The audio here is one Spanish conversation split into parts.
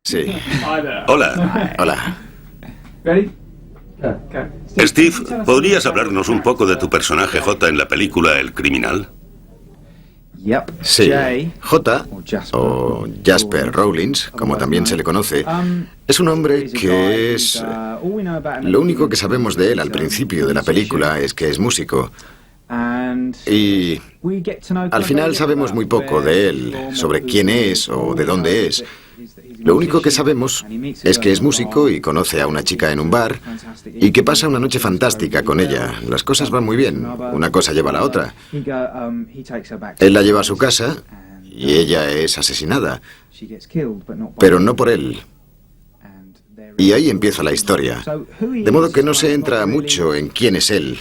Sí. Hola. Hola. Steve, ¿podrías hablarnos un poco de tu personaje J en la película El Criminal? Sí. J, o Jasper Rawlins, como también se le conoce, es un hombre que es... Lo único que sabemos de él al principio de la película es que es músico. Y al final sabemos muy poco de él, sobre quién es o de dónde es. Lo único que sabemos es que es músico y conoce a una chica en un bar y que pasa una noche fantástica con ella. Las cosas van muy bien, una cosa lleva a la otra. Él la lleva a su casa y ella es asesinada, pero no por él. Y ahí empieza la historia. De modo que no se entra mucho en quién es él.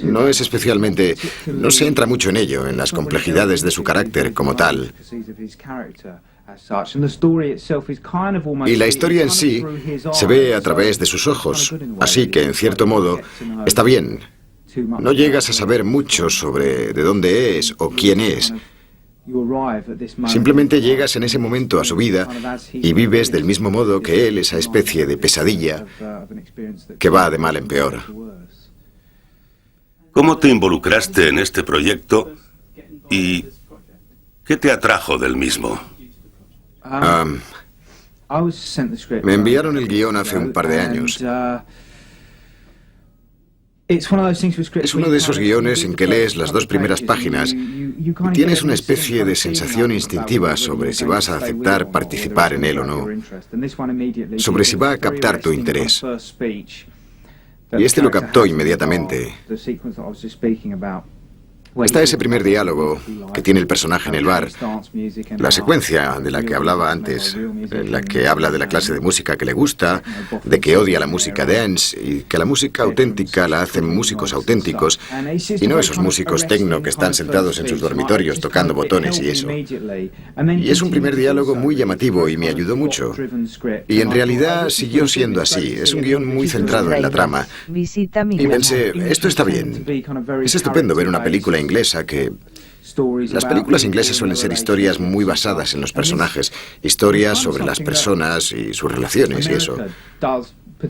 No es especialmente... No se entra mucho en ello, en las complejidades de su carácter como tal. Y la historia en sí se ve a través de sus ojos, así que en cierto modo está bien. No llegas a saber mucho sobre de dónde es o quién es. Simplemente llegas en ese momento a su vida y vives del mismo modo que él esa especie de pesadilla que va de mal en peor. ¿Cómo te involucraste en este proyecto y qué te atrajo del mismo? Me enviaron el guión hace un par de años. Es uno de esos guiones en que lees las 2 primeras páginas y tienes una especie de sensación instintiva sobre si vas a aceptar participar en él o no, sobre si va a captar tu interés. Y este lo captó inmediatamente. Está ese primer diálogo que tiene el personaje en el bar, la secuencia de la que hablaba antes, en la que habla de la clase de música que le gusta, de que odia la música dance y que la música auténtica la hacen músicos auténticos y no esos músicos techno que están sentados en sus dormitorios tocando botones y eso. Y es un primer diálogo muy llamativo y me ayudó mucho. Y en realidad siguió siendo así. Es un guión muy centrado en la trama. Y pensé, esto está bien. Es estupendo ver una película inglesa que... Las películas inglesas suelen ser historias muy basadas en los personajes, historias sobre las personas y sus relaciones y eso.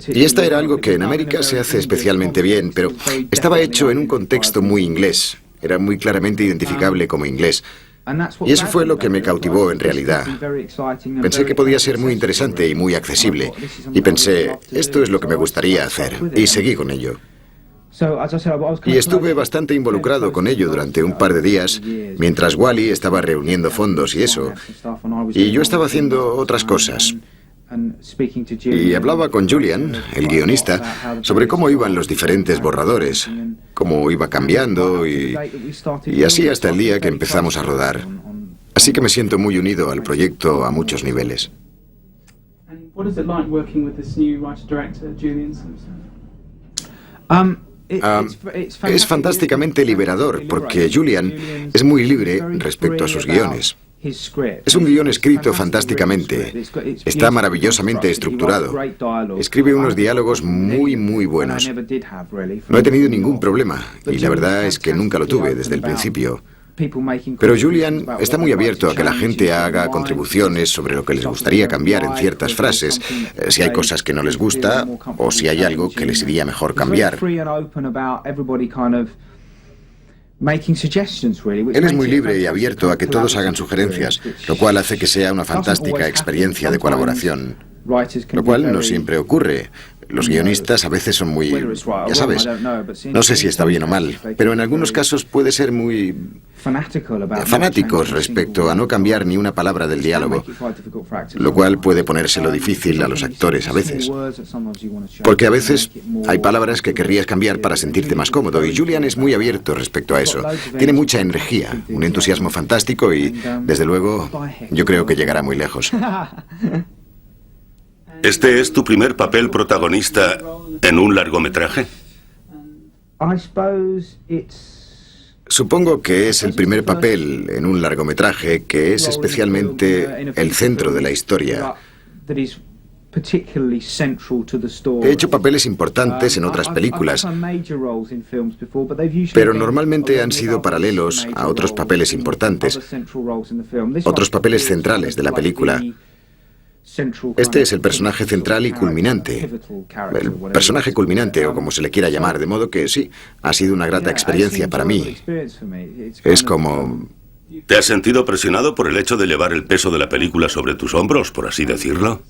Y esta era algo que en América se hace especialmente bien, pero estaba hecho en un contexto muy inglés. Era muy claramente identificable como inglés. Y eso fue lo que me cautivó en realidad. Pensé que podía ser muy interesante y muy accesible. Y pensé, esto es lo que me gustaría hacer. Y seguí con ello. Y estuve bastante involucrado con ello durante un par de días, mientras Wally estaba reuniendo fondos y eso. Y yo estaba haciendo otras cosas. Y hablaba con Julian, el guionista, sobre cómo iban los diferentes borradores, cómo iba cambiando y así hasta el día que empezamos a rodar. Así que me siento muy unido al proyecto a muchos niveles. Es fantásticamente liberador porque Julian es muy libre respecto a sus guiones. Es un guión escrito fantásticamente. Está maravillosamente estructurado. Escribe unos diálogos muy, muy buenos. No he tenido ningún problema y la verdad es que nunca lo tuve desde el principio. Pero Julian está muy abierto a que la gente haga contribuciones sobre lo que les gustaría cambiar en ciertas frases, si hay cosas que no les gusta o si hay algo que les iría mejor cambiar. Él es muy libre y abierto a que todos hagan sugerencias, lo cual hace que sea una fantástica experiencia de colaboración. Lo cual no siempre ocurre. Los guionistas a veces son muy... ya sabes, no sé si está bien o mal, pero en algunos casos puede ser muy... fanáticos respecto a no cambiar ni una palabra del diálogo, lo cual puede ponérselo difícil a los actores a veces. Porque a veces hay palabras que querrías cambiar para sentirte más cómodo, y Julian es muy abierto respecto a eso. Tiene mucha energía, un entusiasmo fantástico y, desde luego, yo creo que llegará muy lejos. ¿Este es tu primer papel protagonista en un largometraje? Supongo que es el primer papel en un largometraje que es especialmente el centro de la historia. He hecho papeles importantes en otras películas, pero normalmente han sido paralelos a otros papeles importantes, otros papeles centrales de la película. Este es el personaje central y culminante. El personaje culminante, o como se le quiera llamar, de modo que sí, ha sido una grata experiencia para mí. Es como... ¿Te has sentido presionado por el hecho de llevar el peso de la película sobre tus hombros, por así decirlo?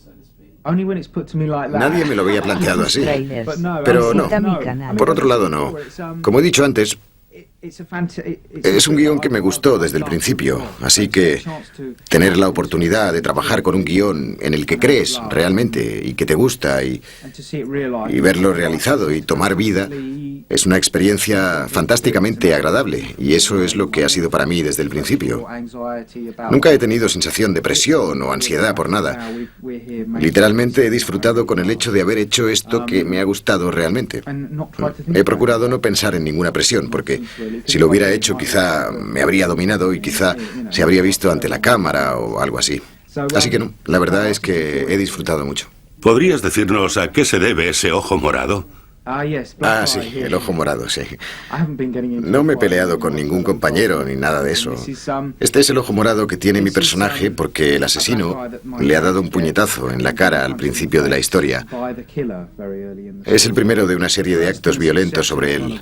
Nadie me lo había planteado así. Pero no. Por otro lado, no. Como he dicho antes, es un guión que me gustó desde el principio, así que tener la oportunidad de trabajar con un guión en el que crees realmente y que te gusta y verlo realizado y tomar vida es una experiencia fantásticamente agradable, y eso es lo que ha sido para mí desde el principio. Nunca he tenido sensación de presión o ansiedad por nada. Literalmente he disfrutado con el hecho de haber hecho esto que me ha gustado realmente. He procurado no pensar en ninguna presión, porque si lo hubiera hecho quizá me habría dominado y quizá se habría visto ante la cámara o algo así. Así que no, la verdad es que he disfrutado mucho. ¿Podrías decirnos a qué se debe ese ojo morado? Sí, el ojo morado, sí. No me he peleado con ningún compañero ni nada de eso. Este es el ojo morado que tiene mi personaje porque el asesino le ha dado un puñetazo en la cara al principio de la historia. Es el primero de una serie de actos violentos sobre él.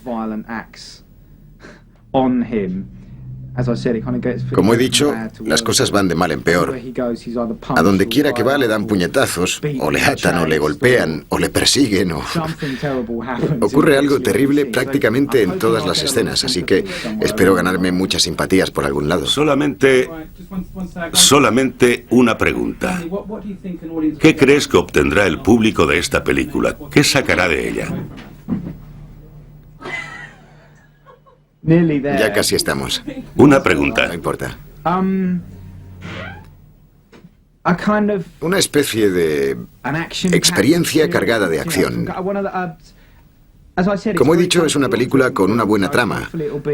Como he dicho, las cosas van de mal en peor. A donde quiera que va le dan puñetazos, o le atan, o le golpean, o le persiguen, o... Ocurre algo terrible prácticamente en todas las escenas, así que espero ganarme muchas simpatías por algún lado. Solamente una pregunta. ¿Qué crees que obtendrá el público de esta película? ¿Qué sacará de ella? Ya casi estamos. Una pregunta. No importa. Una especie de experiencia cargada de acción. Como he dicho, es una película con una buena trama,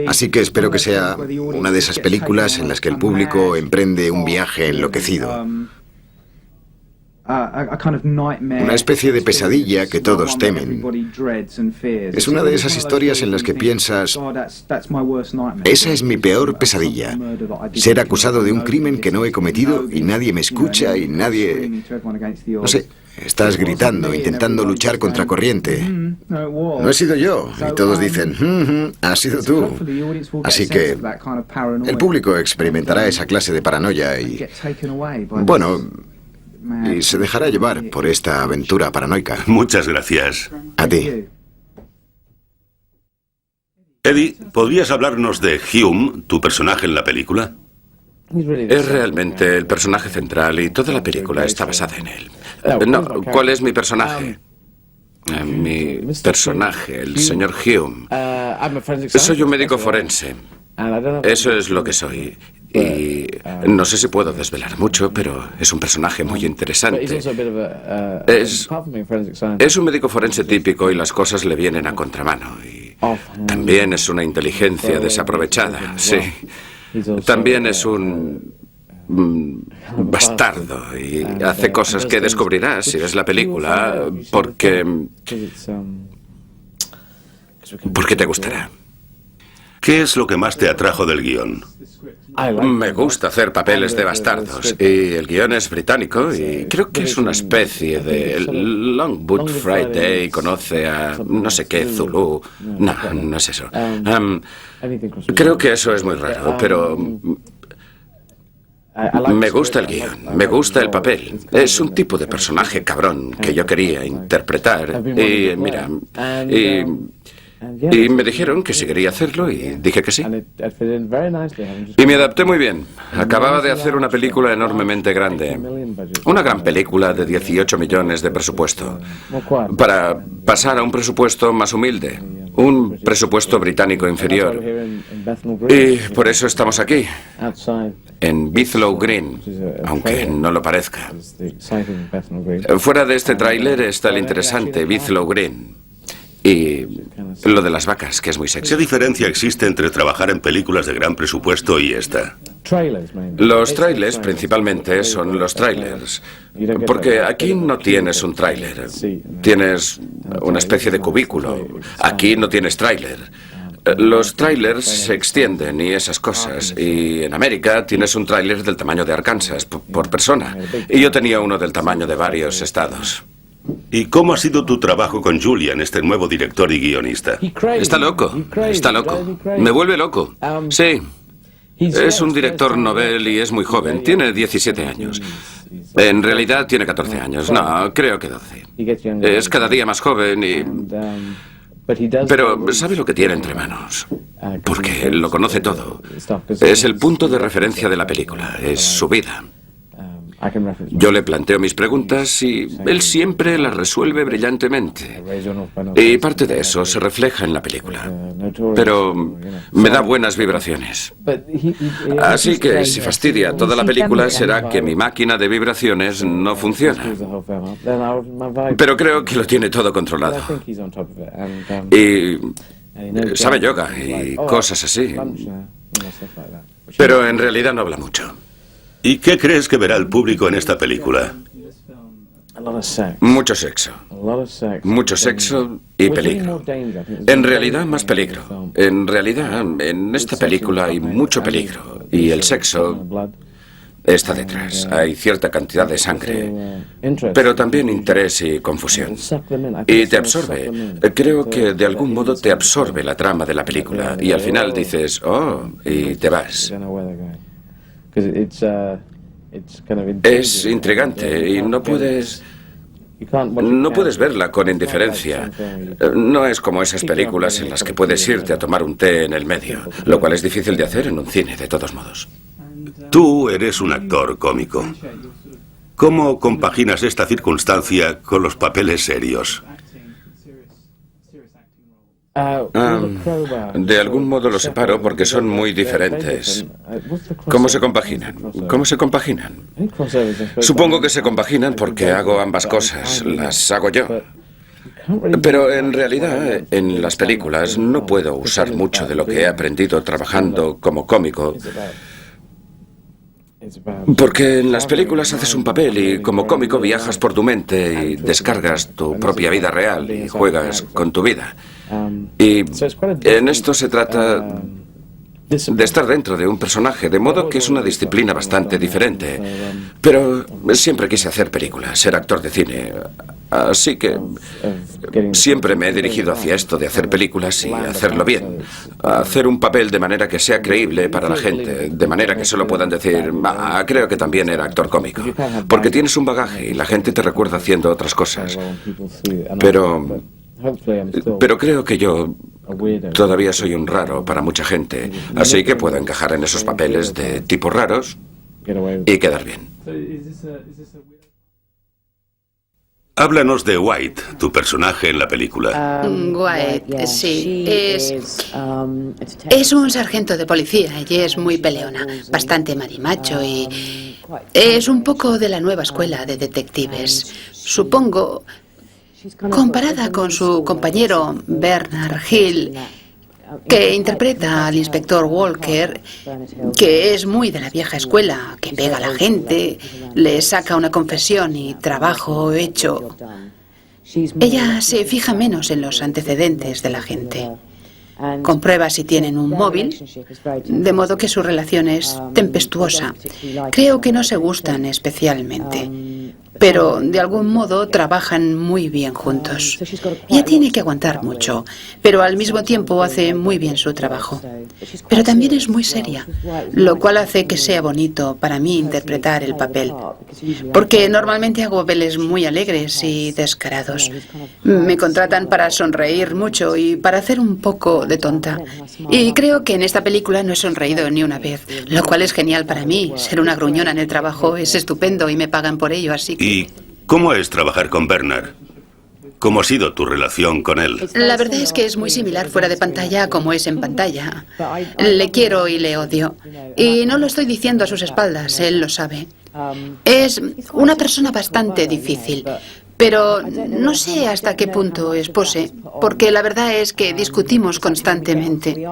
así que espero que sea una de esas películas en las que el público emprende un viaje enloquecido. Una especie de pesadilla que todos temen. Es una de esas historias en las que piensas, esa es mi peor pesadilla, ser acusado de un crimen que no he cometido y nadie me escucha y nadie... No sé, estás gritando, intentando luchar contra corriente. No he sido yo, y todos dicen, has sido tú. Así que el público experimentará esa clase de paranoia y... Bueno... y se dejará llevar por esta aventura paranoica. Muchas gracias. A ti. Eddie, ¿podrías hablarnos de Hume, tu personaje en la película? Es realmente el personaje central y toda la película está basada en él. No, ¿cuál es mi personaje? Mi personaje, el señor Hume. Soy un médico forense. Eso es lo que soy. Y no sé si puedo desvelar mucho, pero es un personaje muy interesante. Es un médico forense típico y las cosas le vienen a contramano. Y también es una inteligencia desaprovechada, sí. También es un bastardo y hace cosas que descubrirás si ves la película porque te gustará. ¿Qué es lo que más te atrajo del guión? Me gusta hacer papeles de bastardos y el guión es británico y creo que es una especie de Long Good Friday, conoce a no sé qué Zulu. No, no es eso. Creo que eso es muy raro, pero me gusta el guión, me gusta el papel. Es un tipo de personaje cabrón que yo quería interpretar y mira, y me dijeron que si quería hacerlo y dije que sí. Y me adapté muy bien. Acababa de hacer una película enormemente grande. Una gran película de 18 millones de presupuesto. Para pasar a un presupuesto más humilde. Un presupuesto británico inferior. Y por eso estamos aquí. En Bithlow Green, aunque no lo parezca. Fuera de este tráiler está el interesante Bithlow Green. Y lo de las vacas, que es muy sexy. ¿Qué diferencia existe entre trabajar en películas de gran presupuesto y esta? Los trailers principalmente son los trailers. Porque aquí no tienes un tráiler. Tienes una especie de cubículo. Aquí no tienes tráiler. Los trailers se extienden y esas cosas. Y en América tienes un trailer del tamaño de Arkansas por persona. Y yo tenía uno del tamaño de varios estados. ¿Y cómo ha sido tu trabajo con Julian, este nuevo director y guionista? Está loco, está loco. Me vuelve loco. Sí. Es un director novel y es muy joven. Tiene 17 años. En realidad tiene 14 años. No, creo que 12. Es cada día más joven y... Pero sabe lo que tiene entre manos. Porque lo conoce todo. Es el punto de referencia de la película. Es su vida. Yo le planteo mis preguntas y él siempre las resuelve brillantemente. Y parte de eso se refleja en la película. Pero me da buenas vibraciones. Así que si fastidia toda la película será que mi máquina de vibraciones no funciona. Pero creo que lo tiene todo controlado. Y sabe yoga y cosas así. Pero en realidad no habla mucho. ¿Y qué crees que verá el público en esta película? Mucho sexo. Mucho sexo y peligro. En realidad, más peligro. En realidad, en esta película hay mucho peligro. Y el sexo está detrás. Hay cierta cantidad de sangre. Pero también interés y confusión. Y te absorbe. Creo que de algún modo te absorbe la trama de la película. Y al final dices, oh, y te vas. Es intrigante y no puedes verla con indiferencia. No es como esas películas en las que puedes irte a tomar un té en el medio, lo cual es difícil de hacer en un cine, de todos modos. Tú eres un actor cómico. ¿Cómo compaginas esta circunstancia con los papeles serios? De algún modo los separo porque son muy diferentes. ¿Cómo se compaginan? ¿Cómo se compaginan? Supongo que se compaginan porque hago ambas cosas, las hago yo. Pero en realidad, en las películas no puedo usar mucho de lo que he aprendido trabajando como cómico. Porque en las películas haces un papel y como cómico viajas por tu mente y descargas tu propia vida real y juegas con tu vida. Y en esto se trata de estar dentro de un personaje, de modo que es una disciplina bastante diferente. Pero siempre quise hacer películas, ser actor de cine. Así que siempre me he dirigido hacia esto de hacer películas y hacerlo bien. Hacer un papel de manera que sea creíble para la gente, de manera que solo puedan decir, creo que también era actor cómico. Porque tienes un bagaje y la gente te recuerda haciendo otras cosas. Pero creo que yo todavía soy un raro para mucha gente, así que puedo encajar en esos papeles de tipos raros y quedar bien. Háblanos de White, tu personaje en la película. White, sí, es un sargento de policía y es muy peleona, bastante marimacho y es un poco de la nueva escuela de detectives. Supongo, comparada con su compañero Bernard Hill, que interpreta al inspector Walker, que es muy de la vieja escuela, que pega a la gente, le saca una confesión y trabajo hecho. Ella se fija menos en los antecedentes de la gente. Comprueba si tienen un móvil, de modo que su relación es tempestuosa. Creo que no se gustan especialmente, pero de algún modo trabajan muy bien juntos. Ella tiene que aguantar mucho, pero al mismo tiempo hace muy bien su trabajo. Pero también es muy seria, lo cual hace que sea bonito para mí interpretar el papel, porque normalmente hago papeles muy alegres y descarados. Me contratan para sonreír mucho y para hacer un poco de tonta. Y creo que en esta película no he sonreído ni una vez, lo cual es genial para mí. Ser una gruñona en el trabajo es estupendo y me pagan por ello, así que... ¿Y cómo es trabajar con Bernard? ¿Cómo ha sido tu relación con él? La verdad es que es muy similar fuera de pantalla como es en pantalla. Le quiero y le odio. Y no lo estoy diciendo a sus espaldas, él lo sabe. Es una persona bastante difícil, pero no sé hasta qué punto expose, porque la verdad es que discutimos constantemente.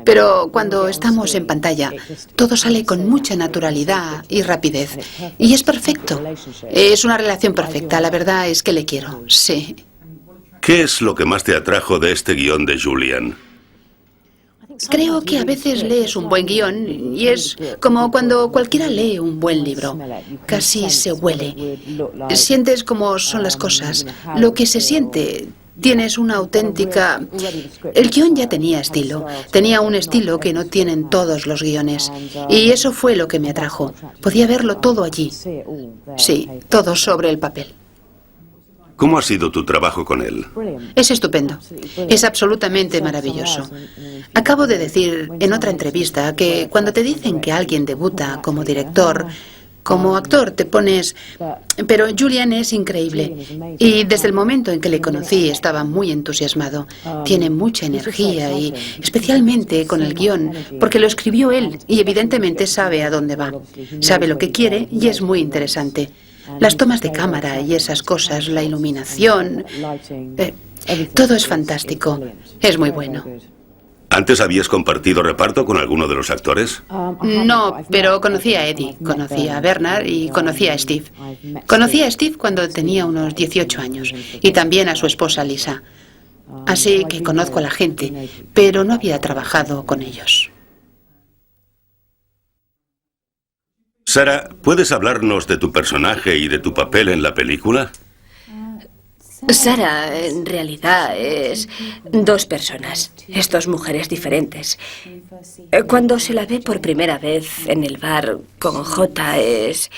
Pero cuando estamos en pantalla, todo sale con mucha naturalidad y rapidez. Y es perfecto. Es una relación perfecta. La verdad es que le quiero, sí. ¿Qué es lo que más te atrajo de este guión de Julian? Creo que a veces lees un buen guión y es como cuando cualquiera lee un buen libro. Casi se huele. Sientes cómo son las cosas, lo que se siente. Tienes una auténtica... El guión ya tenía estilo. Tenía un estilo que no tienen todos los guiones. Y eso fue lo que me atrajo. Podía verlo todo allí. Sí, todo sobre el papel. ¿Cómo ha sido tu trabajo con él? Es estupendo. Es absolutamente maravilloso. Acabo de decir en otra entrevista que cuando te dicen que alguien debuta como director, como actor te pones... Pero Julian es increíble. Y desde el momento en que le conocí estaba muy entusiasmado. Tiene mucha energía y especialmente con el guión, porque lo escribió él y evidentemente sabe a dónde va. Sabe lo que quiere y es muy interesante. Las tomas de cámara y esas cosas, la iluminación, todo es fantástico. Es muy bueno. ¿Antes habías compartido reparto con alguno de los actores? No, pero conocí a Eddie, conocí a Bernard y conocí a Steve. Conocí a Steve cuando tenía unos 18 años y también a su esposa Lisa. Así que conozco a la gente, pero no había trabajado con ellos. Sara, ¿puedes hablarnos de tu personaje y de tu papel en la película? Sara, en realidad, es dos personas. Es dos mujeres diferentes. Cuando se la ve por primera vez en el bar con Jota es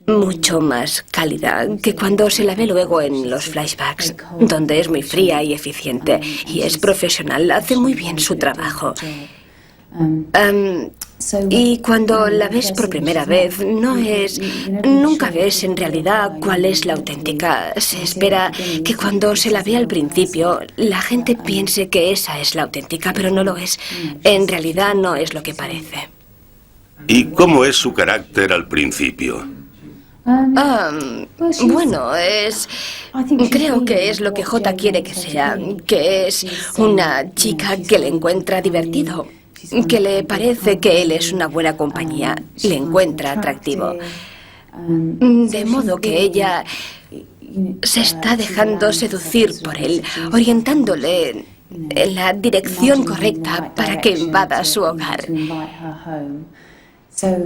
mucho más cálida que cuando se la ve luego en los flashbacks, donde es muy fría y eficiente. Y es profesional, hace muy bien su trabajo. Y cuando la ves por primera vez, nunca ves en realidad cuál es la auténtica. Se espera que cuando se la ve al principio, la gente piense que esa es la auténtica, pero no lo es. En realidad no es lo que parece. ¿Y cómo es su carácter al principio? Bueno, creo que es lo que Jota quiere que sea, que es una chica que le encuentra divertido, que le parece que él es una buena compañía, le encuentra atractivo. De modo que ella se está dejando seducir por él, orientándole en la dirección correcta para que invada su hogar.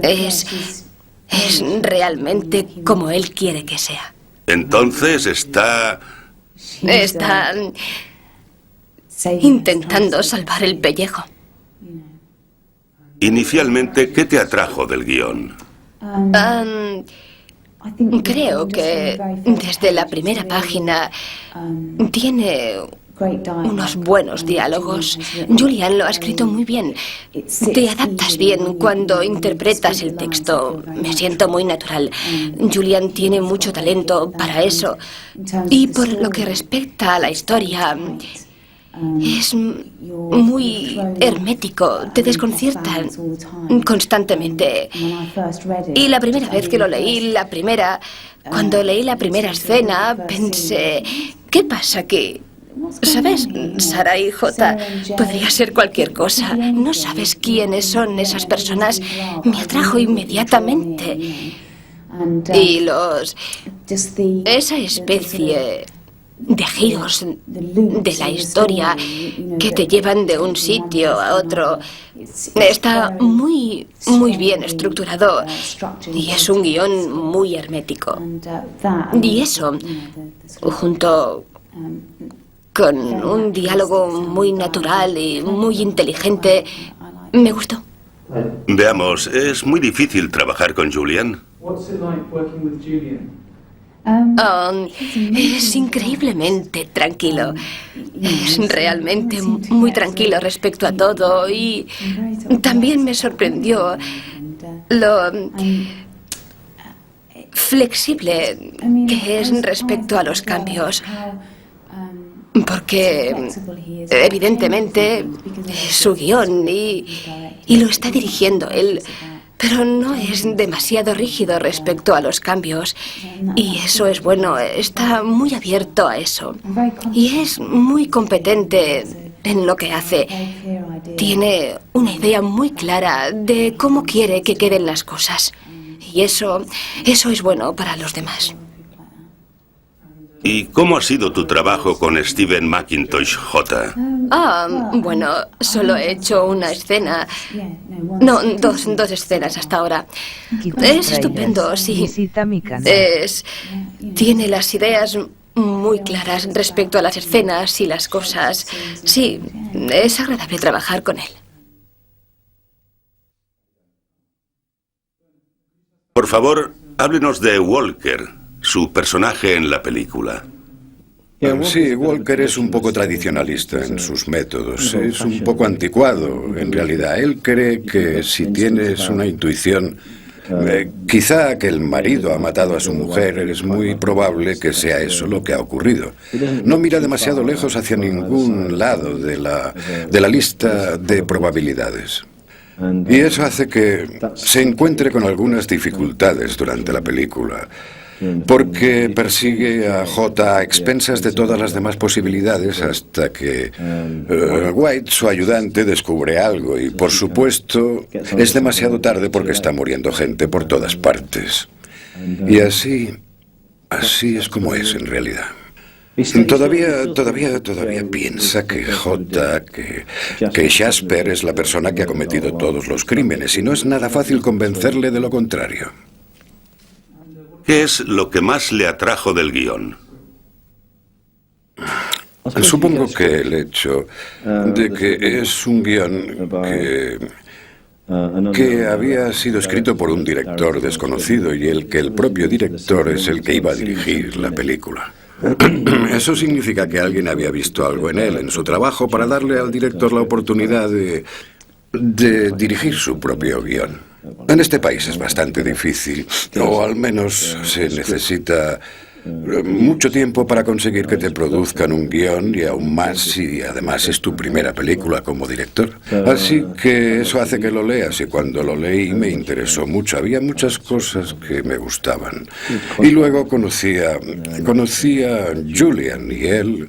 Es realmente como él quiere que sea. Entonces está intentando salvar el pellejo. Inicialmente, ¿qué te atrajo del guión? Creo que desde la primera página tiene unos buenos diálogos. Julian lo ha escrito muy bien. Te adaptas bien cuando interpretas el texto. Me siento muy natural. Julian tiene mucho talento para eso. Y por lo que respecta a la historia, es muy hermético, te desconcierta constantemente. Y la primera vez que lo leí, cuando leí la primera escena, pensé, ¿qué pasa aquí? ¿Sabes? Sara y Jota podría ser cualquier cosa. No sabes quiénes son esas personas. Me atrajo inmediatamente. Y esa especie de giros de la historia que te llevan de un sitio a otro está muy bien estructurado y es un guión muy hermético. Y eso, junto con un diálogo muy natural y muy inteligente, me gustó. Veamos, ¿es muy difícil trabajar con Julian? Es increíbmente tranquilo. Es realmente muy tranquilo respecto a todo y también me sorprendió lo flexible que es respecto a los cambios. Porque evidentemente es su guión y lo está dirigiendo él. Pero no es demasiado rígido respecto a los cambios. Y eso es bueno, está muy abierto a eso. Y es muy competente en lo que hace. Tiene una idea muy clara de cómo quiere que queden las cosas. Y eso es bueno para los demás. ¿Y cómo ha sido tu trabajo con Steven McIntosh, J? Bueno, solo he hecho una escena. No, dos escenas hasta ahora. Es estupendo, sí. Tiene las ideas muy claras respecto a las escenas y las cosas. Sí, es agradable trabajar con él. Por favor, háblenos de Walker, su personaje en la película. Sí, Walker es un poco tradicionalista en sus métodos. Es un poco anticuado, en realidad. Él cree que si tienes una intuición, quizá que el marido ha matado a su mujer, es muy probable que sea eso lo que ha ocurrido. No mira demasiado lejos hacia ningún lado de la lista de probabilidades. Y eso hace que se encuentre con algunas dificultades durante la película, porque persigue a J a expensas de todas las demás posibilidades hasta que White, su ayudante, descubre algo y, por supuesto, es demasiado tarde porque está muriendo gente por todas partes. Y así es como es en realidad. Todavía piensa que que Jasper es la persona que ha cometido todos los crímenes y no es nada fácil convencerle de lo contrario. ¿Qué es lo que más le atrajo del guión? Supongo que el hecho de que es un guión que había sido escrito por un director desconocido y el propio director es el que iba a dirigir la película. Eso significa que alguien había visto algo en él, en su trabajo, para darle al director la oportunidad de dirigir su propio guión. En este país es bastante difícil, o al menos se necesita mucho tiempo para conseguir que te produzcan un guión y aún más si además es tu primera película como director. Así que eso hace que lo leas y cuando lo leí me interesó mucho. Había muchas cosas que me gustaban. Y luego conocí a Julian y él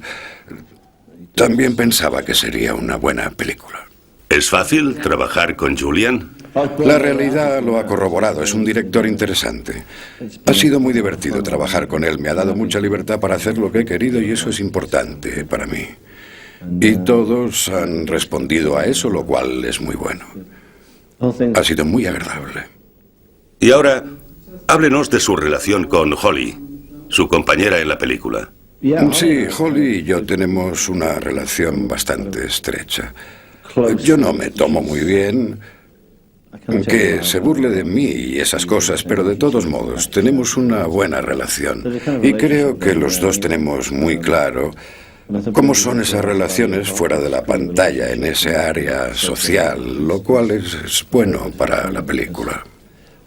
también pensaba que sería una buena película. ¿Es fácil trabajar con Julian? La realidad lo ha corroborado, es un director interesante. Ha sido muy divertido trabajar con él, me ha dado mucha libertad para hacer lo que he querido y eso es importante para mí. Y todos han respondido a eso, lo cual es muy bueno. Ha sido muy agradable. Y ahora, háblenos de su relación con Holly, su compañera en la película. Sí, Holly y yo tenemos una relación bastante estrecha. Yo no me tomo muy bien que se burle de mí y esas cosas, pero de todos modos tenemos una buena relación y creo que los dos tenemos muy claro cómo son esas relaciones fuera de la pantalla, en ese área social, lo cual es bueno para la película.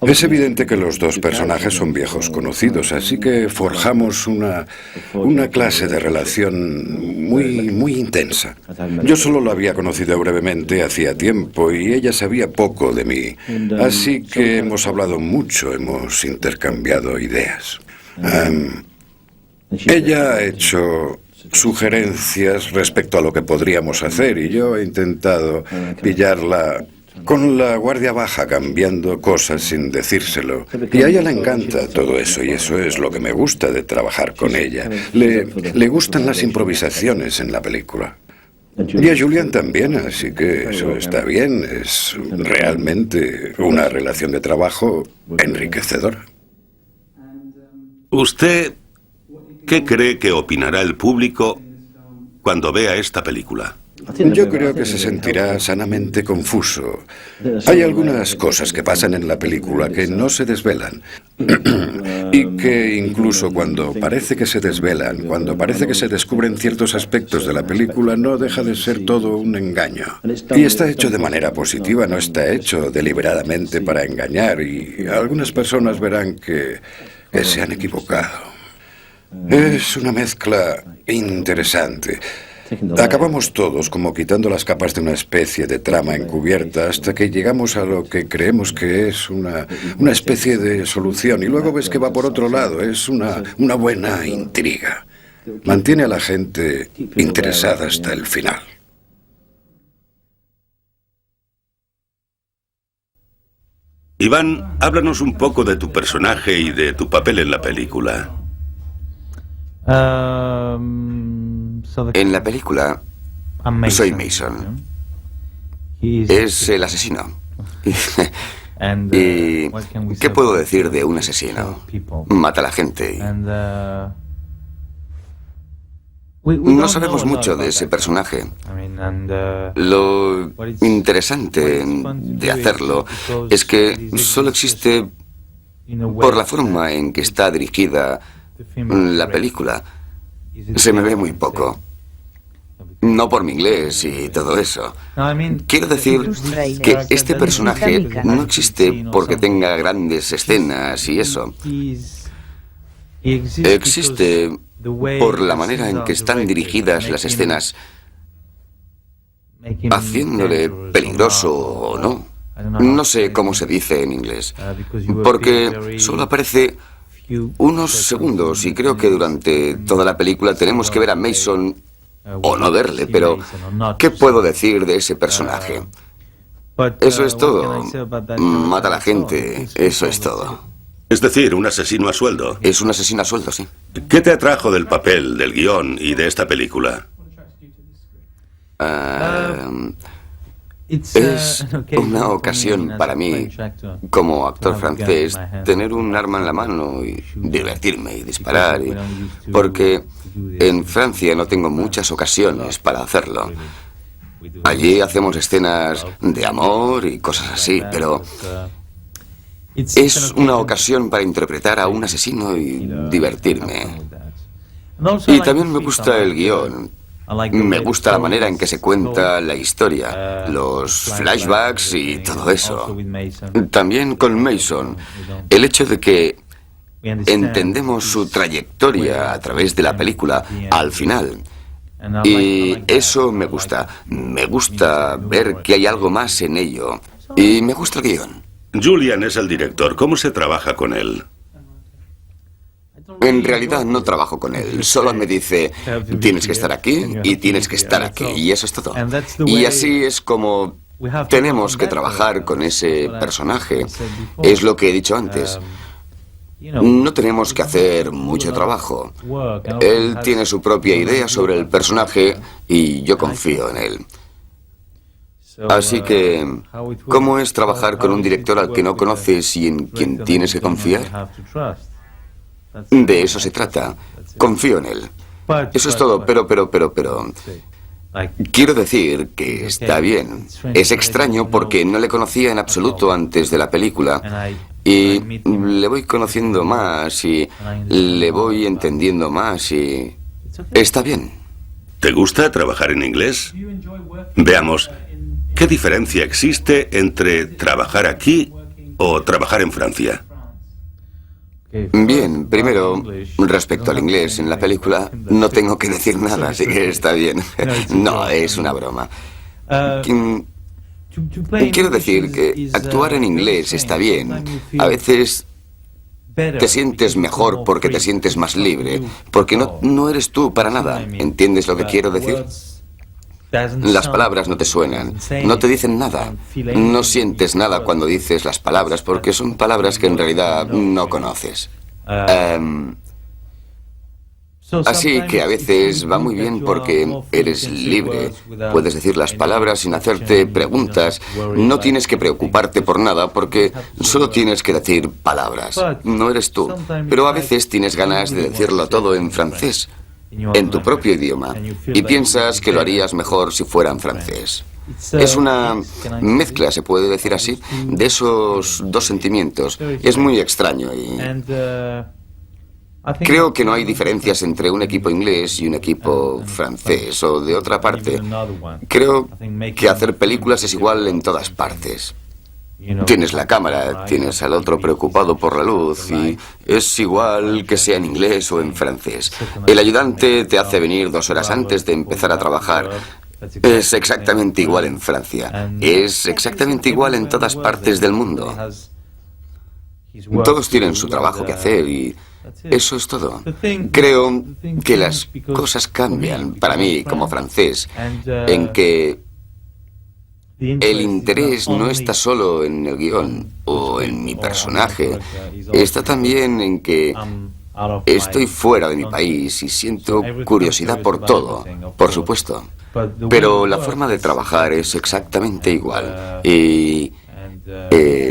Es evidente que los dos personajes son viejos conocidos, así que forjamos una clase de relación muy intensa. Yo solo la había conocido brevemente hacía tiempo y ella sabía poco de mí, así que hemos hablado mucho, hemos intercambiado ideas. Ella ha hecho sugerencias respecto a lo que podríamos hacer y yo he intentado pillarla con la guardia baja, cambiando cosas sin decírselo. Y a ella le encanta todo eso, y eso es lo que me gusta de trabajar con ella. Le gustan las improvisaciones en la película. Y a Julian también, así que eso está bien. Es realmente una relación de trabajo enriquecedora. ¿Usted qué cree que opinará el público cuando vea esta película? Yo creo que se sentirá sanamente confuso. Hay algunas cosas que pasan en la película que no se desvelan y que incluso cuando parece que se desvelan, cuando parece que se descubren ciertos aspectos de la película, no deja de ser todo un engaño. Y está hecho de manera positiva, no está hecho deliberadamente para engañar y algunas personas verán que se han equivocado. Es una mezcla interesante. Acabamos todos como quitando las capas de una especie de trama encubierta hasta que llegamos a lo que creemos que es una especie de solución y luego ves que va por otro lado. Es una buena intriga. Mantiene a la gente interesada hasta el final. Iván, háblanos un poco de tu personaje y de tu papel en la película. En la película soy Mason. Es el asesino. ¿Y qué puedo decir de un asesino? Mata a la gente. No sabemos mucho de ese personaje. Lo interesante de hacerlo es que solo existe por la forma en que está dirigida la película. Se me ve muy poco. No por mi inglés y todo eso. Quiero decir que este personaje no existe porque tenga grandes escenas y eso. Existe por la manera en que están dirigidas las escenas, haciéndole peligroso o no. No sé cómo se dice en inglés, porque solo aparece unos segundos y creo que durante toda la película tenemos que ver a Mason o no verle, pero ¿qué puedo decir de ese personaje? Eso es todo. Mata a la gente, eso es todo. Es decir, un asesino a sueldo. Es un asesino a sueldo, sí. ¿Qué te atrajo del papel, del guión y de esta película? Es una ocasión para mí, como actor francés, tener un arma en la mano y divertirme y disparar, porque en Francia no tengo muchas ocasiones para hacerlo. Allí hacemos escenas de amor y cosas así, pero es una ocasión para interpretar a un asesino y divertirme. Y también me gusta el guión. Me gusta la manera en que se cuenta la historia, los flashbacks y todo eso. También con Mason, el hecho de que entendemos su trayectoria a través de la película al final. Y eso me gusta. Me gusta ver que hay algo más en ello. Y me gusta el guión. Julian es el director. ¿Cómo se trabaja con él? En realidad no trabajo con él, solo me dice, tienes que estar aquí y tienes que estar aquí, y eso es todo. Y así es como tenemos que trabajar con ese personaje. Es lo que he dicho antes. No tenemos que hacer mucho trabajo. Él tiene su propia idea sobre el personaje y yo confío en él. Así que, ¿cómo es trabajar con un director al que no conoces y en quien tienes que confiar? De eso se trata. Confío en él. Eso es todo, pero... Quiero decir que está bien. Es extraño porque no le conocía en absoluto antes de la película. Y le voy conociendo más y le voy entendiendo más y... Está bien. ¿Te gusta trabajar en inglés? Veamos, ¿qué diferencia existe entre trabajar aquí o trabajar en Francia? Bien, primero, respecto al inglés en la película, no tengo que decir nada, así que está bien. No, es una broma. Quiero decir que actuar en inglés está bien. A veces te sientes mejor porque te sientes más libre, porque no eres tú para nada. ¿Entiendes lo que quiero decir? Las palabras no te suenan, no te dicen nada. No sientes nada cuando dices las palabras porque son palabras que en realidad no conoces. Así que a veces va muy bien porque eres libre. Puedes decir las palabras sin hacerte preguntas. No tienes que preocuparte por nada porque solo tienes que decir palabras. No eres tú. Pero a veces tienes ganas de decirlo todo en francés, en tu propio idioma, y piensas que lo harías mejor si fuera en francés. Es una mezcla, se puede decir así, de esos dos sentimientos. Es muy extraño y creo que no hay diferencias entre un equipo inglés y un equipo francés, o de otra parte, creo que hacer películas es igual en todas partes. Tienes la cámara, tienes al otro preocupado por la luz y es igual que sea en inglés o en francés. El ayudante te hace venir 2 horas antes de empezar a trabajar. Es exactamente igual en Francia. Es exactamente igual en todas partes del mundo. Todos tienen su trabajo que hacer y eso es todo. Creo que las cosas cambian para mí como francés, en que el interés no está solo en el guión o en mi personaje, está también en que Estoy fuera de mi país y siento curiosidad por todo, por supuesto. Pero la forma de trabajar es exactamente igual. Y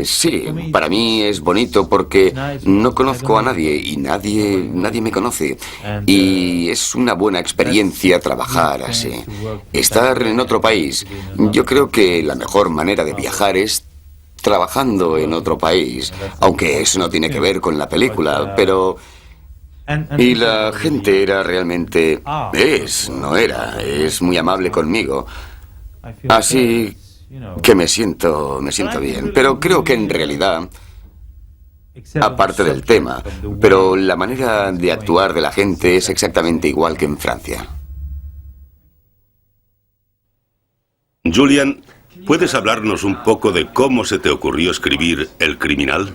sí, para mí es bonito porque no conozco a nadie y nadie me conoce. Y es una buena experiencia trabajar así. Estar en otro país. Yo creo que la mejor manera de viajar es trabajando en otro país. Aunque eso no tiene que ver con la película, pero... Y la gente era realmente... es muy amable conmigo. Así que me siento bien. Pero creo que en realidad, aparte del tema, pero la manera de actuar de la gente es exactamente igual que en Francia. Julian, ¿puedes hablarnos un poco de cómo se te ocurrió escribir El Criminal?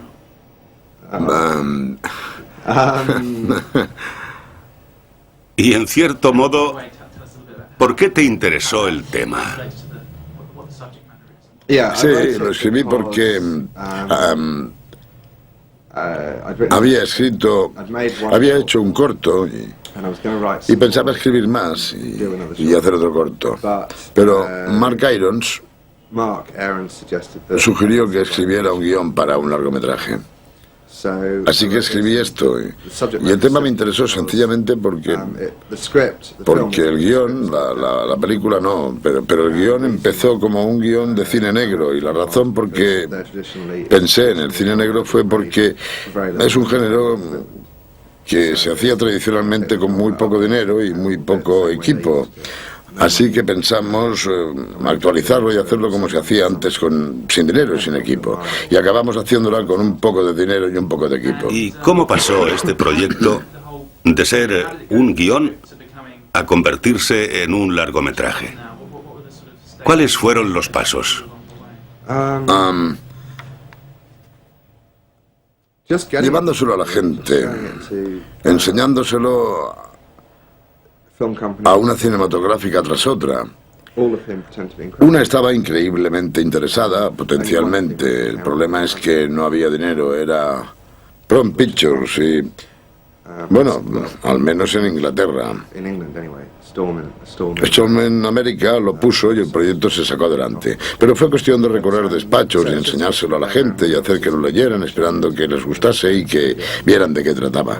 Y en cierto modo, ¿por qué te interesó el tema? Sí, lo escribí porque había hecho un corto y pensaba escribir más y hacer otro corto. Pero Mark Irons sugirió que escribiera un guión para un largometraje. Así que escribí esto y el tema me interesó sencillamente porque el guión, la película no, pero el guión empezó como un guión de cine negro y la razón por qué pensé en el cine negro fue porque es un género que se hacía tradicionalmente con muy poco dinero y muy poco equipo. Así que pensamos actualizarlo y hacerlo como se hacía antes, sin dinero y sin equipo. Y acabamos haciéndola con un poco de dinero y un poco de equipo. ¿Y cómo pasó este proyecto de ser un guión a convertirse en un largometraje? ¿Cuáles fueron los pasos? Llevándoselo a la gente, enseñándoselo a una cinematográfica tras otra. Una estaba increíblemente interesada, potencialmente. El problema es que no había dinero, era Prom Pictures y... bueno, al menos en Inglaterra. Stallman América lo puso y el proyecto se sacó adelante. Pero fue cuestión de recorrer despachos y enseñárselo a la gente y hacer que lo leyeran, esperando que les gustase y que vieran de qué trataba.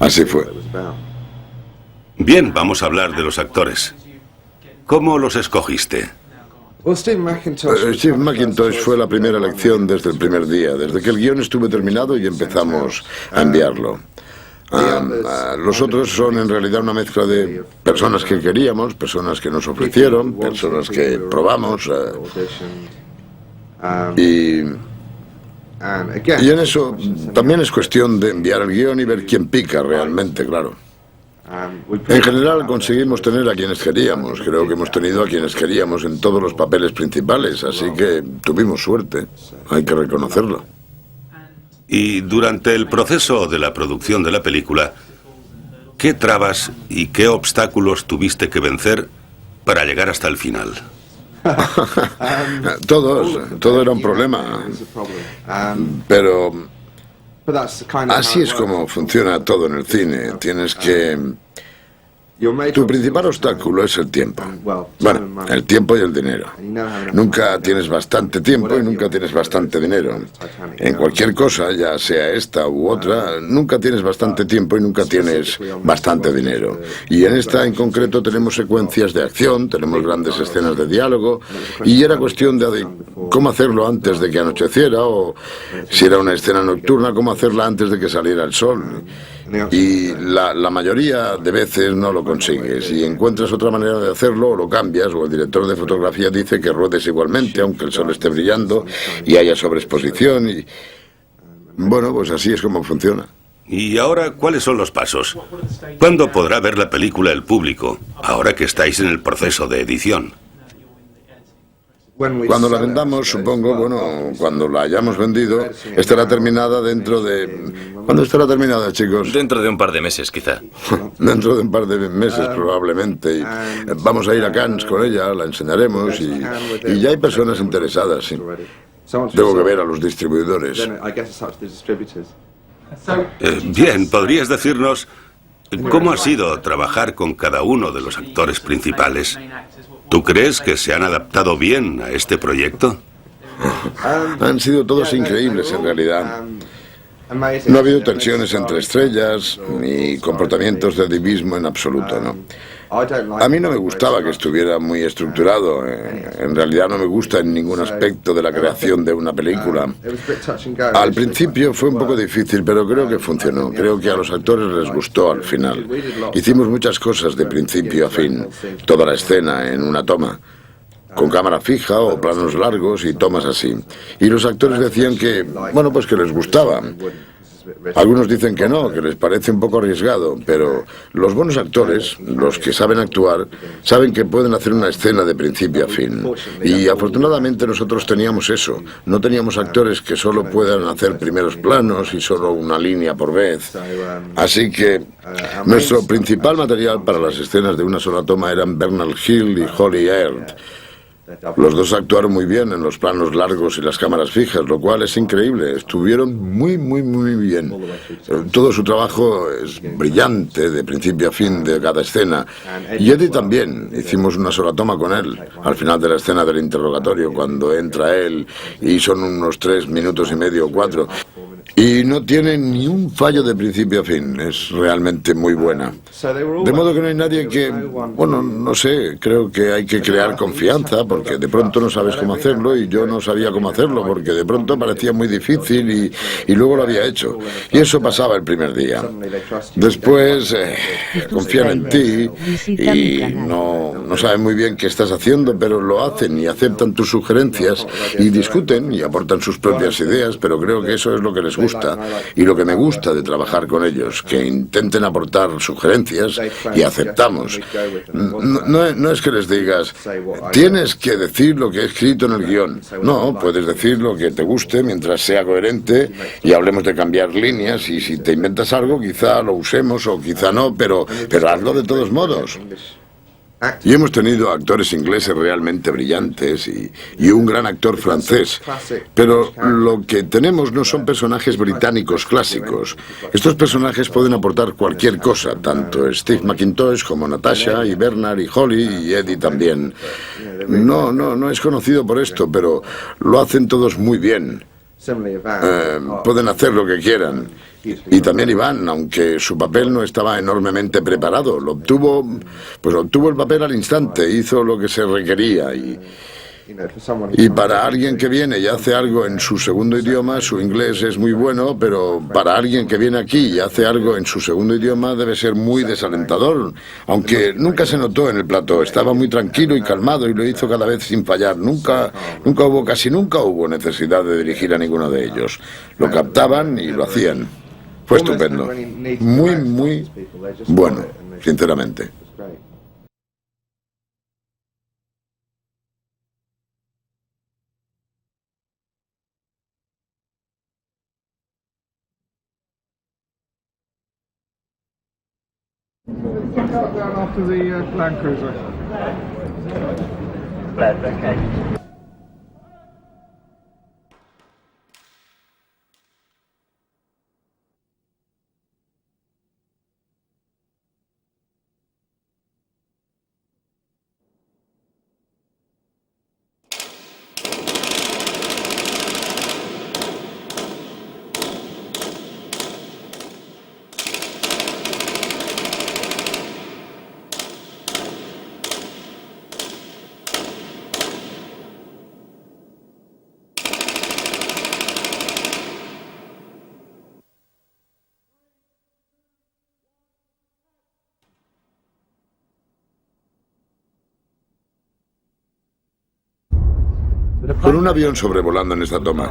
Así fue. Bien, vamos a hablar de los actores. ¿Cómo los escogiste? Steve McIntosh fue la primera elección desde el primer día, desde que el guión estuvo terminado y empezamos a enviarlo. Los otros son en realidad una mezcla de personas que queríamos, personas que nos ofrecieron, personas que probamos. Y en eso también es cuestión de enviar el guión y ver quién pica realmente, claro. En general conseguimos tener a quienes queríamos. Creo que hemos tenido a quienes queríamos en todos los papeles principales, así que tuvimos suerte. Hay que reconocerlo. Y durante el proceso de la producción de la película, ¿qué trabas y qué obstáculos tuviste que vencer para llegar hasta el final? Todo era un problema. Pero así es como funciona todo en el cine. Tienes que... Tu principal obstáculo es el tiempo. Bueno, el tiempo y el dinero. Nunca tienes bastante tiempo y nunca tienes bastante dinero. En cualquier cosa, ya sea esta u otra, nunca tienes bastante tiempo y nunca tienes bastante dinero. Y en esta en concreto tenemos secuencias de acción, tenemos grandes escenas de diálogo y era cuestión de cómo hacerlo antes de que anocheciera o si era una escena nocturna, cómo hacerla antes de que saliera el sol. Y la mayoría de veces no lo consigues y encuentras otra manera de hacerlo o lo cambias o el director de fotografía dice que ruedes igualmente aunque el sol esté brillando y haya sobreexposición y... bueno, pues así es como funciona. Y ahora, ¿cuáles son los pasos? ¿Cuándo podrá ver la película el público, ahora que estáis en el proceso de edición? Cuando la vendamos, supongo, bueno, cuando la hayamos vendido, estará terminada dentro de... ¿Cuándo estará terminada, chicos? Dentro de un par de meses, quizá. Dentro de un par de meses, probablemente. Y vamos a ir a Cannes con ella, la enseñaremos y ya hay personas interesadas, sí. Tengo que ver a los distribuidores. Bien, ¿podrías decirnos cómo ha sido trabajar con cada uno de los actores principales? ¿Tú crees que se han adaptado bien a este proyecto? Han sido todos increíbles en realidad. No ha habido tensiones entre estrellas ni comportamientos de divismo en absoluto, ¿no? A mí no me gustaba que estuviera muy estructurado. En realidad no me gusta en ningún aspecto de la creación de una película. Al principio fue un poco difícil, pero creo que funcionó. Creo que a los actores les gustó al final. Hicimos muchas cosas de principio a fin, toda la escena en una toma, con cámara fija o planos largos y tomas así. Y los actores decían que, bueno, pues que les gustaba. Algunos dicen que no, que les parece un poco arriesgado, pero los buenos actores, los que saben actuar, saben que pueden hacer una escena de principio a fin. Y afortunadamente nosotros teníamos eso. No teníamos actores que solo puedan hacer primeros planos y solo una línea por vez. Así que nuestro principal material para las escenas de una sola toma eran Bernard Hill y Holly Earl. Los dos actuaron muy bien en los planos largos y las cámaras fijas, lo cual es increíble. Estuvieron muy bien. Todo su trabajo es brillante, de principio a fin de cada escena. Y Eddie también. Hicimos una sola toma con él, al final de la escena del interrogatorio, cuando entra él, y son unos 3 minutos y medio o 4. Y no tiene ni un fallo de principio a fin, es realmente muy buena. De modo que no hay nadie que, bueno, no sé, creo que hay que crear confianza, porque de pronto no sabes cómo hacerlo, y yo no sabía cómo hacerlo, porque de pronto parecía muy difícil y luego lo había hecho. Y eso pasaba el primer día. Después confían en ti y no saben muy bien qué estás haciendo, pero lo hacen y aceptan tus sugerencias y discuten y aportan sus propias ideas, pero creo que eso es lo que les gusta y lo que me gusta de trabajar con ellos, que intenten aportar sugerencias y aceptamos. No es que les digas, tienes que decir lo que he escrito en el guión. No, puedes decir lo que te guste mientras sea coherente y hablemos de cambiar líneas, y si te inventas algo quizá lo usemos o quizá no, pero hazlo de todos modos. Y hemos tenido actores ingleses realmente brillantes y un gran actor francés. Pero lo que tenemos no son personajes británicos clásicos. Estos personajes pueden aportar cualquier cosa, tanto Steve McIntosh como Natasha y Bernard y Holly y Eddie también. No es conocido por esto, pero lo hacen todos muy bien. Pueden hacer lo que quieran. Y también Iván, aunque su papel no estaba enormemente preparado, obtuvo el papel al instante, hizo lo que se requería. Y para alguien que viene y hace algo en su segundo idioma, su inglés es muy bueno, pero para alguien que viene aquí y hace algo en su segundo idioma debe ser muy desalentador. Aunque nunca se notó en el plató, estaba muy tranquilo y calmado y lo hizo cada vez sin fallar. Casi nunca hubo necesidad de dirigir a ninguno de ellos. Lo captaban y lo hacían. Fue estupendo. Muy bueno, sinceramente. Con un avión sobrevolando en esta toma.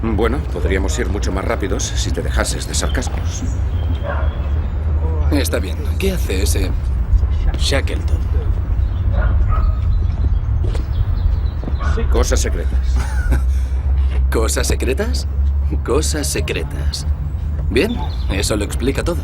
Bueno, podríamos ir mucho más rápidos si te dejases de sarcasmos. Está bien. ¿Qué hace ese Shackleton? Cosas secretas. ¿Cosas secretas? Cosas secretas. Bien, eso lo explica todo.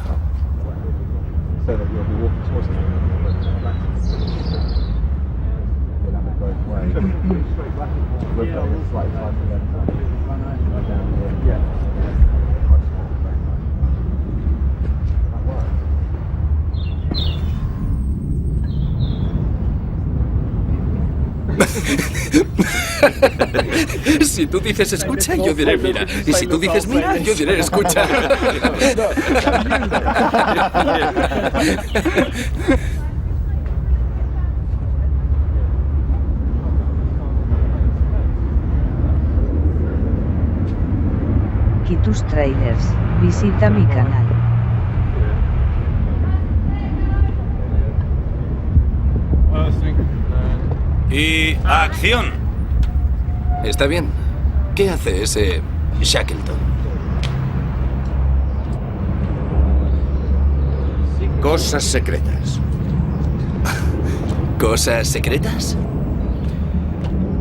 Si tú dices escucha, yo diré mira. Y si tú dices mira, yo diré escucha. Kitus Trailers, visita mi canal. Y acción. Está bien. ¿Qué hace ese Shackleton? Cosas secretas. ¿Cosas secretas?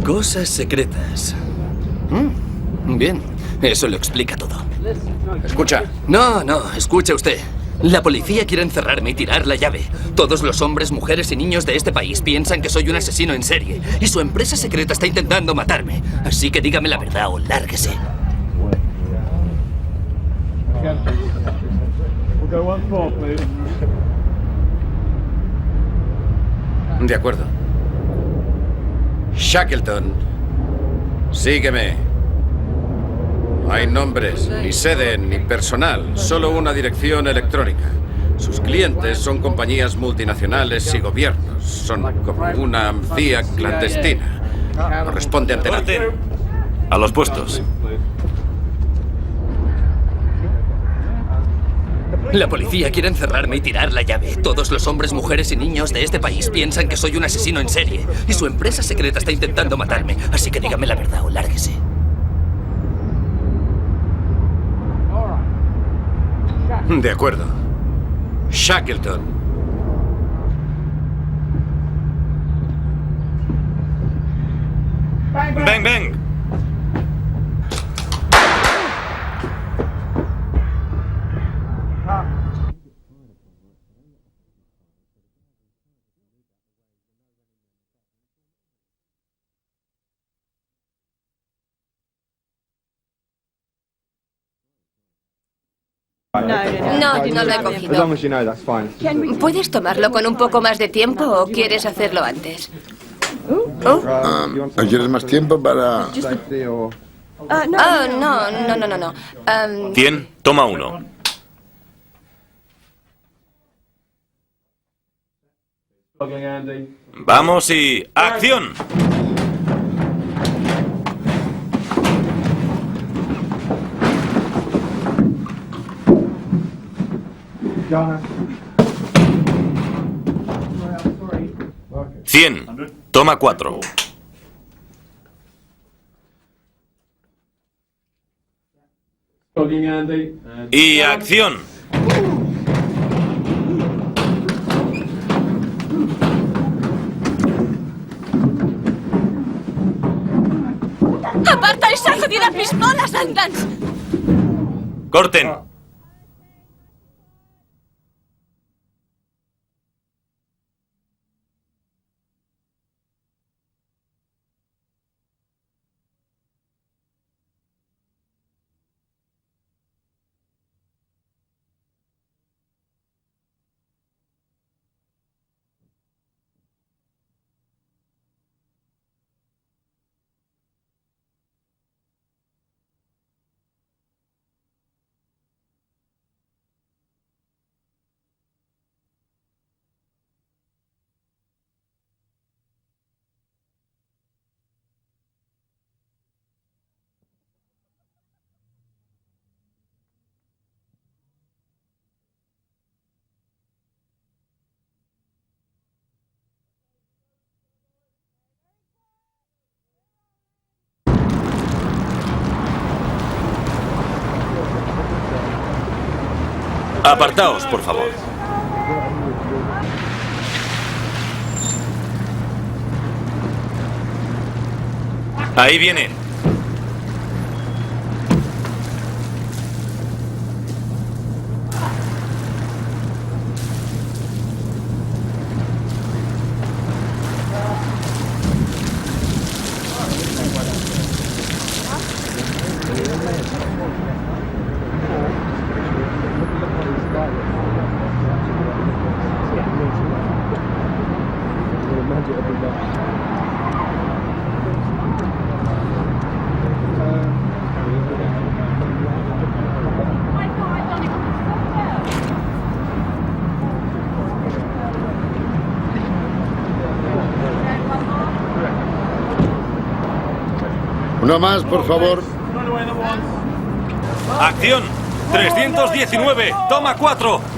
Cosas secretas. Bien, eso lo explica todo. Escucha. No, escuche usted. La policía quiere encerrarme y tirar la llave. Todos los hombres, mujeres y niños de este país piensan que soy un asesino en serie. Y su empresa secreta está intentando matarme. Así que dígame la verdad o lárguese. De acuerdo. Shackleton, sígueme. No hay nombres, ni sede, ni personal, solo una dirección electrónica. Sus clientes son compañías multinacionales y gobiernos. Son como una CIA clandestina. No responde ante nadie. A los puestos. La policía quiere encerrarme y tirar la llave. Todos los hombres, mujeres y niños de este país piensan que soy un asesino en serie. Y su empresa secreta está intentando matarme. Así que dígame la verdad o lárguese. De acuerdo. Shackleton. Bang, bang. No lo he cogido. ¿Puedes tomarlo con un poco más de tiempo o quieres hacerlo antes? ¿Quieres más tiempo para...? No. 100, toma 1. Vamos y acción. Toma 4. Y acción. ¡Aparta esa jodida pistola, Sundance! Corten. Apartaos, por favor. Ahí vienen. Una más, por favor. Acción. 319. Toma 4.